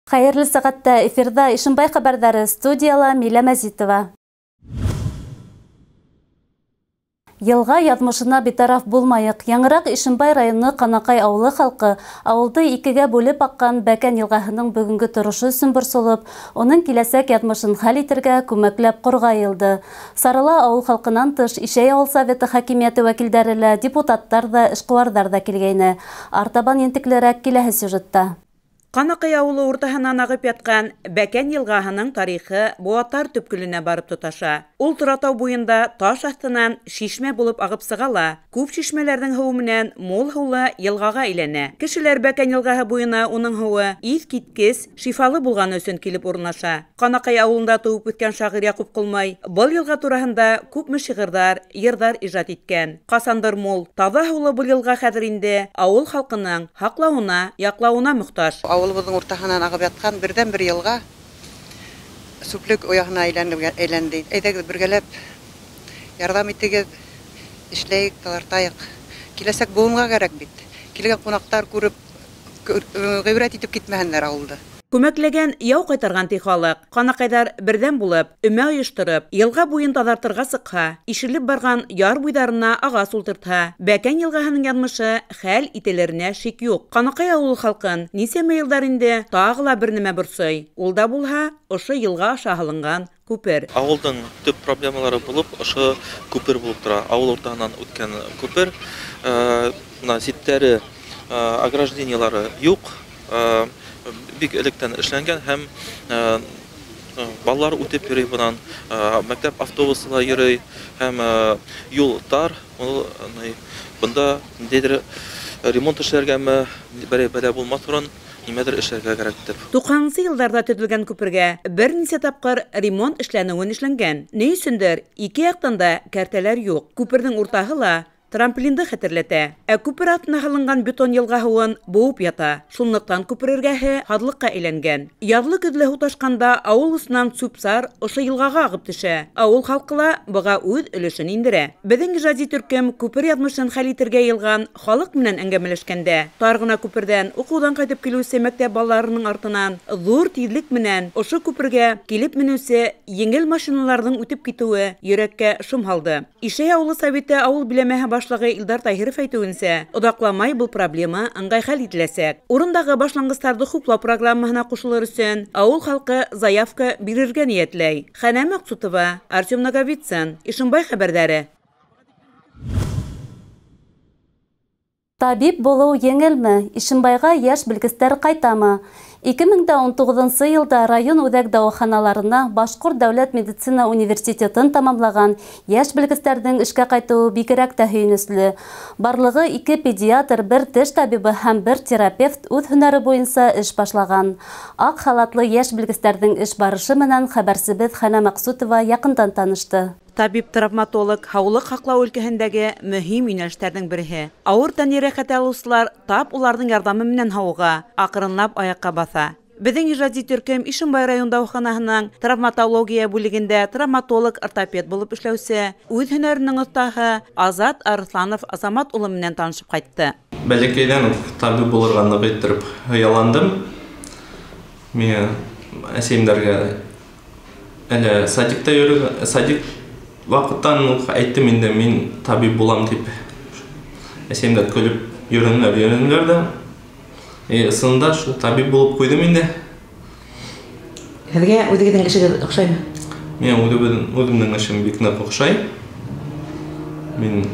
Хайырлы сағатта эфирда Ишимбай хабардары, студияла Миля Мәзитова. Елға ядмышына битараф булмайык. Яңырақ Ишимбай районы Канакай ауылы халқы ауылды икеге бөліп аккан Бәкән елғаһының бүгінгі тұрышы өсөн борсолып, оның киләсәк ядмышын хәл итәргә күмәкләп кургайылды. Сарыла ауыл халкынан тыш Ишәй авыл советы хакимияте вәкилдәре лә, депутаттар да, эшкуарлар да килгәйне. Артабан ентеклерәк киләһе сюжетта. Канакай ауылы уртаһынан агып яткан Бәкән елғаһының тарихы Буатар төпкөлөнә барып тоташа. Ул Торатау буенда таш астынан шишмә булып агып сыгала. Күп шишмәләрнең һуы менән мул һулы елгага әйләнә. Кешеләр Бәкән елгаһы буена уның һуы ис киткес, шифалы булганы өчен килеп урнаша. Канакай авылында туып үткән шагыйрь Якуб Кулмай был елга турында күпме шигырьләр, йырдар иҗат иткән. Касандыр мул, таза һулы бу елга хәзер инде авыл халкының хаклауына, яклауына мөхтаҗ. Авылыбыздың уртаһынан агып яткан бердән бер елга сүплек оягына әйләнде. Әйдәгез бергәләп ярдәм итегез, эшләйек, талартайык. Киләсәк буынга кирәк бит. Килгән кунактар күреп гыйбрәт итеп китмәһеннәр авылда. Күмәкләгән яу кайтарган ти халык. Канакайдар бердән булып, өмә оештырып, елга буен тазартырга сыкха, ишелеп барган яр буйдарына агас ултыртха. Бәкән елгаһының ядмышы хәл ителеренә шик юк. Канакай авыл халкын нисәмә елдар инде тагыла бер нәмә борсый. Ул да булһа, ошо елга аша һалынган күпер. Авылдың төп проблемалары булып, ошо күпер булып тора. Авыл уртаһынан үткән күпер, мына ситтәре, ограждениялары юк. Бик электән эшләнгән һәм балалар үтеп йөри бунан, мәктәп автобуслары йөри һәм юл тар. Бunda ниндидер ремонт эшләргәме бәлә булмас урын, нимәдер эшләргә кирәктер. 90-нчы елларда төзелгән күпергә берничә тапкыр ремонт эшләнүен эшләнгән. Ни өчендер ике яктан да кәртәләр юк. Күпернең уртаһы ла трамплинды хәтерләтә. Күпер артына һалынган бетон елга һуын буып ята. Шунлыктан күпер эргәһе хадлыкка әйләнгән. Ярлы көҙле һуташканда авыл усынан сүпсар ошо елгага агып төшә. Авыл халкыла быга үҙ өлөшөн индерә. Безнең ижади төркем күпер ядмышын хәл итергә йылган халык менән әңгәмәләшкәндә, тар гына күпердән укудан кайтып килүсе мәктәп балаларының артынан зур тизлек менән ошо күпергә килеп менүсе еңел машиналарның үтеп китүе йөрәккә шом һалды. Ишәй авылы советы авыл биләмәһе башлыгы Илдар Таһиров әйтүенсә, одакламай был проблема аңгай хәл ителәсәк. Урындагы башлангыстарды хуплау программаһына кушылыр өчен авыл халкы заявка бирергә ниятләй. Хәнә Максутова, Артем Наговицын, Ишимбай хәбәрдәре. Табиб булу еңелме? Ишимбайга яшь белгечләр кайтамы? 2019 елда район үҙәк дауаханаларына Башҡорт дәүләт медицина университетын тамамлаган яшь белгечләрҙең эшкә ҡайтыуы бигерәк тә һөйөнөслө. Барлығы 2 педиатр, 1 теш табибы һәм 1 терапевт үҙ һөнәре буйынса эш башлаган. Аҡ халатлы яшь белгечләрҙең эш барышы менән хәбәрсебеҙ Хәнә Максутова яҡындан танышты. Табиб-травматолог һаулыҡ һаҡлау өлкәһендәге мөһим йүнәлештәрҙең береһе. Ауыр тән йәрәхәте алыусылар тап уларҙың ярҙамы менән һауыға, аҡрынлап аяҡҡа баҫа. Беҙҙең ижади төркем Ишимбай район дауаханаһының травматология бүлегендә травматолог-ортопед булып эшләүсе үҙ һөнәренең оҫтаһы Азат Арыҫланов Азамат улы менән танышып ҡайтты. Бәләкәйҙән табип булырға ныҡ итеп хыялландым. Мин әсәйемдәргә әле садикта йөрөгән, садик ваҡыттан әйттем инде, мин табип булам тип. Әсәйемдәр көлөп йөрөнөләр дә. Ысынында шул табип булып ҡуйҙым инде. Һеҙгә үҙегеҙҙең эшегеҙ оҡшаймы? Мин үҙемнең эшем бик ныҡ оҡшай. Мин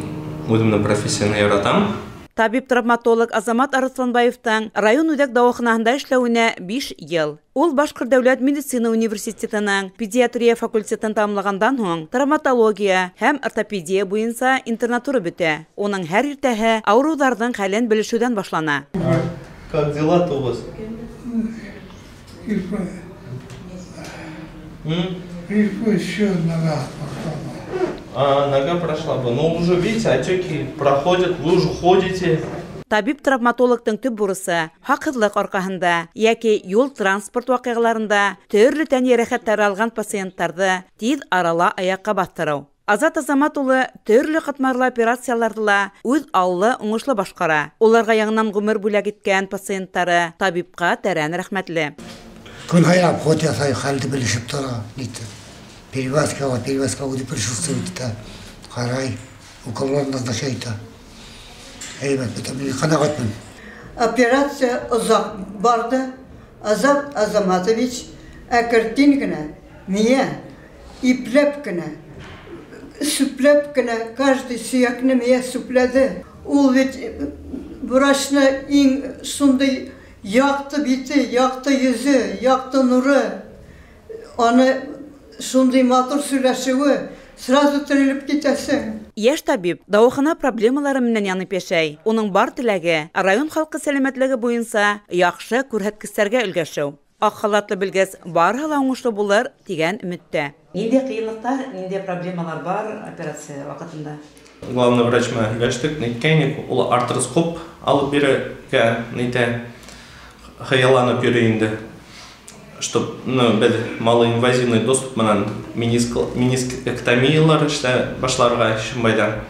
үҙемнең профессияны яратам. Табип-травматолог Азамат Арыҫланбаевтың район үҙәк дауаханаһында эшләүенә 5 йыл. Ул Башҡорт дәүләт медицина университетының педиатрия факультетын тамамлағандан һуң травматология һәм ортопедия буйынса интернатура бөтә. Уның һәр иртәһе ауырыуҙарҙың хәлен белешеүҙән башлана. Как дела-то у вас? Еще нога прошла. Нога прошла бы. Ну уже видите, отеки проходят, вы уже ходите. Табип-травматологтың төп бурысы хаҡһыҙлык арҡаһында йәки юл транспорт ваҡиғаларында төрлө тән йәрәхәттәре алған пациенттарҙы тиҙ арала аяҡҡа баҫтырыу. Азат Азамат улы төрлө ҡатмарлы операцияларҙы ла үҙ аллы уңышлы башҡара. Уларға яңынан ғүмер бүләк иткән пациенттары табипҡа тәрән рәхмәтле. Күн хайап ход ясай халды білішіп тұра дейді. Перевязка уды присутствует та қарай уколлар назначайта. Әйбәт бітім қанағатпын. Операция ұзақ барды. Азат Азаматович әкіртін кіна, мия, иплеп кіна, сүплеп кіна, каждый сүйекні мия сүпледі. Ол ведь врачны ең сондай яқты биті, яқты yüzü, яқты нұры, аны сондай матур сөйләшуі, сразу тіріліп кетесің. Яш табиб дауахана проблемалары менен янып яшәй. Оның бар теләге район халкы сәламәтлеге буенча яхшы күрһәткечләргә өлгәшү. Ак халатлы белгәс барысы ла уңышлы булыр дигән өметтә. Нинди кыенлыктар, нинди проблемалар бар операция вакытында? Главный врач менән һөйләштек, нәйткәйник, ул артроскоп алып бирергә нәйтә хыялланып йөри инде. Чтобы без малоинвазивный доступ менән менискектомиялар эшлә башларга Ишембайда,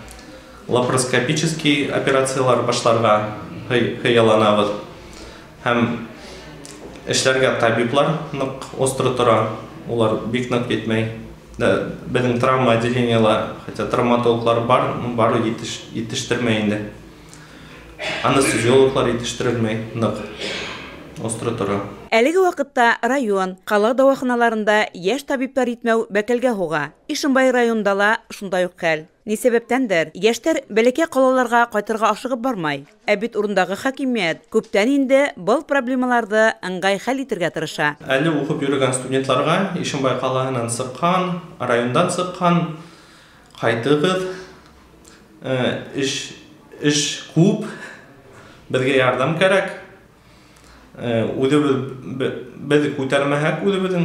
лапароскопический операциялар башларга хыялланабыз. Һәм эшләргә табиблар нык остро тора, улар бик нык кетмәй. Безнең травма отделениелар, хотя травматологлар бар, бары итештермәй инде. Анестезиологлар итештерелмәй нык остро тора. Әлеге вакытта район, кала дәваханаларында яшь табиблар итмәү бәкәлгә һуга. Ишембай районында ла шундай ук хәл. Ни сәбәптәндер, яшьтәр бәләкәй калаларга кайтырга ашыгып бармай. Ә бит урындагы хакимият күптән инде был проблемаларны ыңгай хәл итәргә тырыша. Әле укып йөргән студентларга Ишембай калаһыннан сыккан, райондан сыккан, кайтыгыз, эш күп, безгә ярдәм кирәк. Без күтәрмәһәк, үзебезнең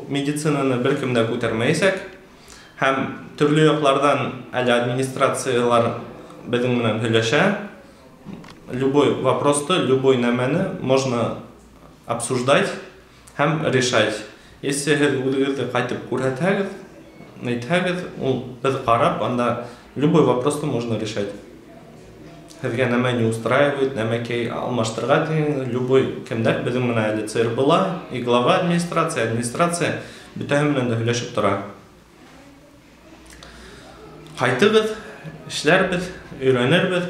медицинаны беркем дә күтәрмәйсәк, һәм төрле яклардан әле администрациялар безнең менән һөйләшә. Любой вопросты, любой нәмәне можно обсуждать һәм решать. Если үзегезне кайтып күрһәтәгез, әйтәгез, ул без карап, анда любой вопросты можно решать. Һезгә нәмә не устраивает, нәмәкәй алмаштырга дигән любой кемдер безнең менә әле ЦРБла и глава администрация бөтәһе менән дә һөйләшеп тора. Кайтыгыз, эшләрбез, өйрәнербез,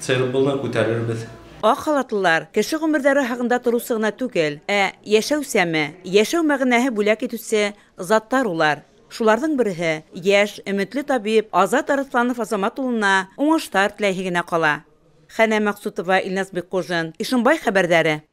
ЦРБны күтәрербез. Ак халатлылар кеше гомерләре хакында торусы гына түгел, яшәү сәме, яшәү мәгънәһе бүләк итүсе заттар улар. Шуларның бере яшь, өметле табиб Азат Арысланов Азамат улына уңыштар теләһе генә кала. Хәнә Максутова, Илназ Беккожин, Ишембай хәбәрләре.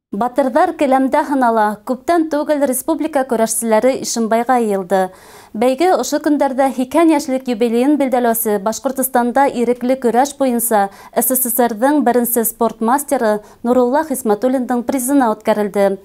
Батырдар келәмдә һынала. Күптән түгел республика көрәшчеләре Ишембайга йыелды. Бәйге ошо көндәрдә 2 яшьлек юбилейын билдәләүсе Башкортстанда ирекле көрәш буенча СССРның беренче спорт мастеры Нурулла Хисмәтуллиндың призына үткәрелде.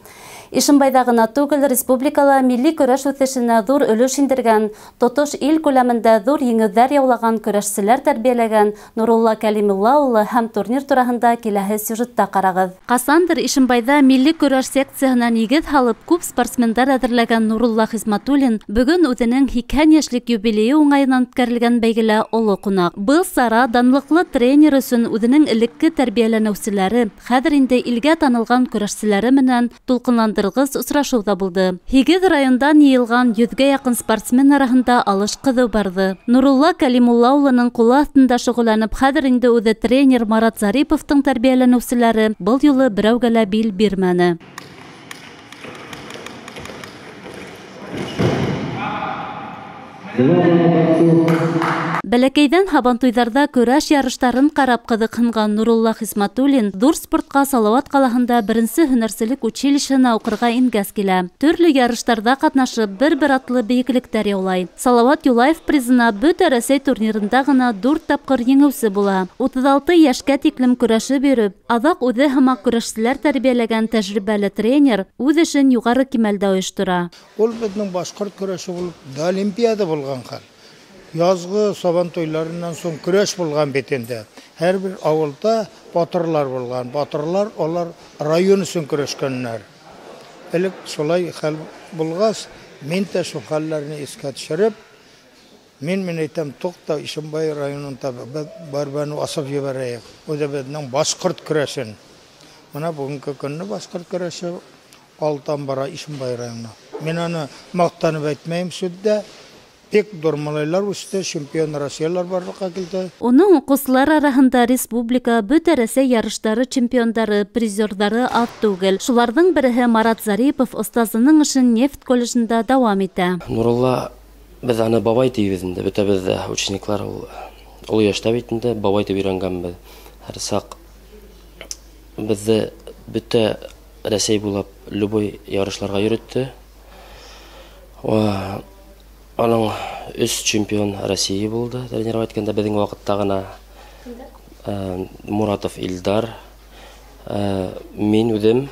Ишембайда гына түгел республикала милли көрәш үҫешенә зур өлөш индергән, тотош ил күләмендә зур еңеүҙәр яулаган көрәшселәр тәрбиәләгән Нурулла Кәлимулла улы һәм турнир тураһында киләһе сюжетта ҡарағыҙ. Ҡасандыр Ишембайда милли көрәш секцияһына нигеҙ һалып күп спортсмендар әҙерләгән Нурулла Хисмәтуллин бөгөн үҙенең 2 йәшлек юбилейы уңайынан үткәрелгән бәйгелә оло ҡунаҡ. Был сара данлыҡлы тренер өсөн үҙенең элекке тәрбиәләнеүселәре, хәҙер инде илгә танылған көрәшселәре менән тулҡынландырғыс осрашыуҙа булды. 8 райондан йыйылған 100-гә яҡын спортсмен араһында алыш ҡыҙыу барҙы. Нурулла Кәлимулла улының ҡулы аҫтында шөғөлләнеп, хәҙер инде үҙе тренер Марат Зариповтың тәрбиәләнеүселәре был юлы берәүгә лә бил бирмәне. Бәләкәйҙән һабантуйҙарҙа көрәш ярыштарын ҡарап ҡыҙыҡһынған Нурулла Хисмәтуллин Ҙур спортҡа Салауат ҡалаһында 1-нсе һөнәрселек училищеһына уҡырға ингәс килә. Төрлө ярыштарҙа ҡатнашып, бер атлы бейеклектәр яулай. Салауат Юлаев призына бөтә Рәсәй турнирында ғына 4 тапҡыр еңеүсе була. 36 йәшкә тиклем көрәшеп йөрөп, аҙаҡ үҙе һымаҡ көрәшселәр тәрбиәләгән тәжрибәле тренер үҙ эшен юғары кимәлдә ойоштора. Ул беҙҙең башҡорт көрәше булып, Олимпиада булған хәл. Язғы сабантуйларынан соң көрәш булған бетендә. Һәр бер ауылда батырлар булған. Батырлар олар район өсөн көрәшкәннәр. Элек шулай хәл булғас, мин дә шул хәлләрне искә төшөрөп, мин әйтәм, туҡта Ишембай районында барбаны асып ебәрәйек. Үҙебеҙнең башҡорт көрәшен. Мына бүгінгі күнні башқұрт көрәші алтан бара Ишимбай районына. Мен аны мақтанып әйтмеймін сөдді. Пек дормалайлар үсті, чемпион Россиялар барлыққа келді. Оның оқушылар арасында республика бүт Рәсәй ярыштары чемпиондары, призердары ат түгел. Шуларның бірі Марат Зарипов ұстазының ішін нефт колледжында дауам ете. Нурулла, біз аны бабай дейбізінде, бүті бізді учениклар ұлы яшта бейтінде бабай деп үйренгенбіз. Әр сақ бізді бүті Рәсәй болып любой ярышларға үйретті. Аның үз чемпион Россия болды. Тренер айтканда біздің вақытта ғана Muratov Ilдар, мен өдім,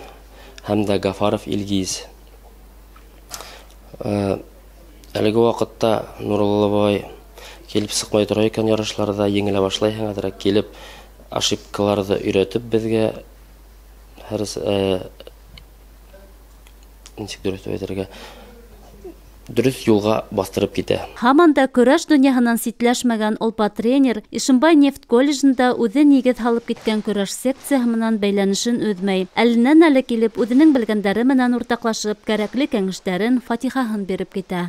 һәм дә Гафаров Илгиз. Әлеге вақытта Нурулла бабай келіп сықмай тұра екен ярышларда еңіле башлай хәңәдірі келіп ошибкаларды үйретіп бізге дұрыс юлға бастырып кете. Хаманда көрәш дөньяһынан ситләшмәгән олпа тренер Ишимбай нефт колледжында үзе нигез халып киткән көрәш секцияһы менән бәйләнешен үҙмәй. Әленнән-әле килеп үҙенең белгәндәре менән уртаклашып, кәрәкле кәңәштәрен, фатихаһын биреп китә.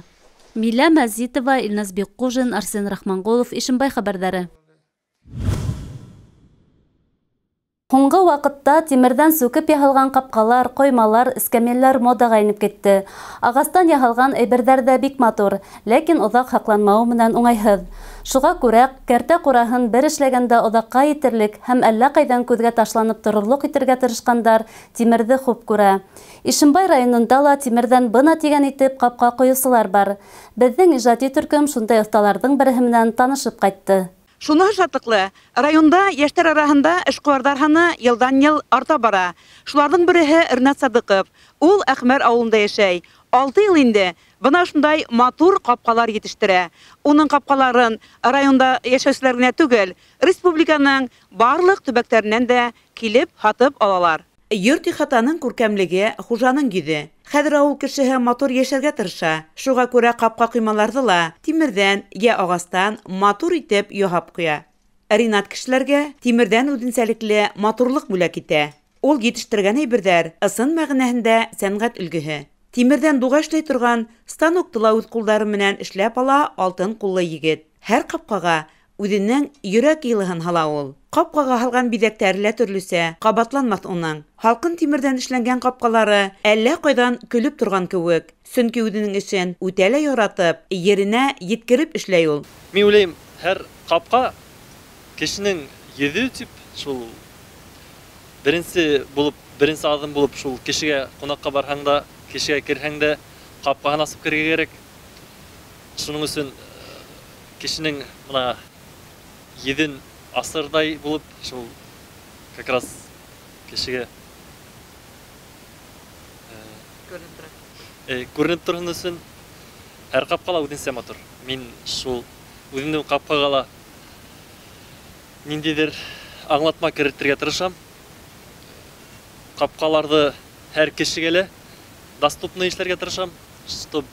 Милә Мәзитова, Илназ Бекҡужин, Арсен Рахманғолов, Ишимбай хәбәрҙәре. Һуңғы ваҡытта тимерҙән сүкеп яһалған ҡапҡалар, ҡоймалар, эскәмйәлләр модаға инеп китте. Ағастан яһалған әйберҙәр ҙә бик матур, ләкин оҙаҡ һаҡланмауы менән уңайһыҙ. Шуға күрә кәртә ҡураһын бер эшләгәндә оҙаҡҡа етерлек һәм әллә ҡайҙан күҙгә ташланып торорлоҡ итергә тырышҡандар тимерҙе хуп күрә. Ишимбай районында ла тимерҙән бына тигән итеп ҡапҡа ҡойоусылар бар. Беҙҙең ижади төркөм шундай оҫталарҙың береһе менән танышып ҡайтты. Шуны шатлыклы. Районда яшьтәр араһында эшҡыуарҙар һаны йылдан-йыл арта бара. Шуларҙың береһе Ринат Садыҡов. Ул Әхмәр ауылында йәшәй. 6 йыл инде бына шундай матур ҡапҡалар етештерә. Уның ҡапҡаларын районда йәшәүселәр генә түгел, республиканың барлыҡ төбәктәренән дә килеп һатып алалар. Йорт ихатаның күркәмлеге хужаның йөҙө. Хәҙер ауыл кешеһе матур йәшәргә тырыша. Шуға күрә ҡапҡа ҡоймаларҙы ла тимерҙән йә ағастан матур итеп яһап ҡуя. Ринат кешеләргә тимерҙән үҙенсәлекле матурлыҡ бүләк итә. Ул етештергән әйберҙәр ысын мәғәнәһендә сәнғәт өлгөһө. Тимерҙән дуға эшләй торған станокты ла үҙ ҡулдары менән эшләп ала алтын ҡуллы егет. Һәр ҡапҡаға үҙенең йөрәк йылыһын һала ул. Ҡапҡаға һалған биҙәктәре лә төрлөсә, ҡабатланмаҫ уның. Халҡын тимерҙән эшләнгән ҡапҡалары әллә ҡайҙан көлөп торған кеүек. Сөнки үҙенең эшен үтә лә яратып, еренә еткереп эшләй ул. Мин уйлайым, һәр ҡапҡа кешенең йөҙө тип, шул беренсе аҙым булып, шул кешегә ҡунаҡҡа барһаң да, кешегә керһәң дә, ҡапҡаһын асып кергә кәрәк. Шуның өсөн кешенең мына йөҙөн асырдай булып, шул как раз кешегә күренеп торһон өсөн һәр ҡапҡала үҙенсә матур. Мин шул үҙемдең ҡапҡаға ла ниндәйҙер аңлатма кертергә тырышам. Ҡапҡаларҙы һәр кешегә лә доступны эшләргә тырышам, чтоб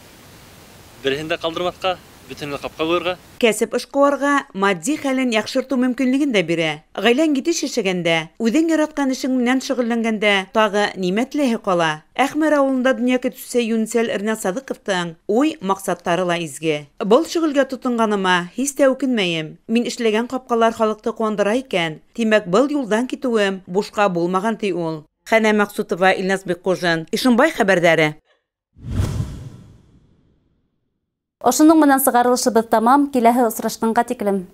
береһен дә ҡалдырмаҫҡа, бөтөнләй ҡапҡа ҡуйырға. Кәсеп эшҡыуарға матди хәлен яҡшыртыу мөмкинлеген дә бирә. Ғаиләң етеш йәшәгәндә, үҙең яратҡан эшең менән шөғөлләнгәндә, тағы нимә теләһе ҡала. Әхмәр ауылында донъя көтөүсе йүнсәл Ринат Садыҡовтың уй-маҡсаттары ла изге. Был шөғөлгә тотонғаныма һис тә үкенмәйем. Мин эшләгән ҡапҡалар халыҡты ҡыуандыра икән. Тимәк, был юлдан китеүем бушҡа булмаған ти ул. Хәнә Мәҡсүтова, Илназ Бекҡужин, Ишимбай хәбәрҙәре. Ошоноң менән сығарылышыбыҙ тамам, киләһе осрашҡанға тиклем.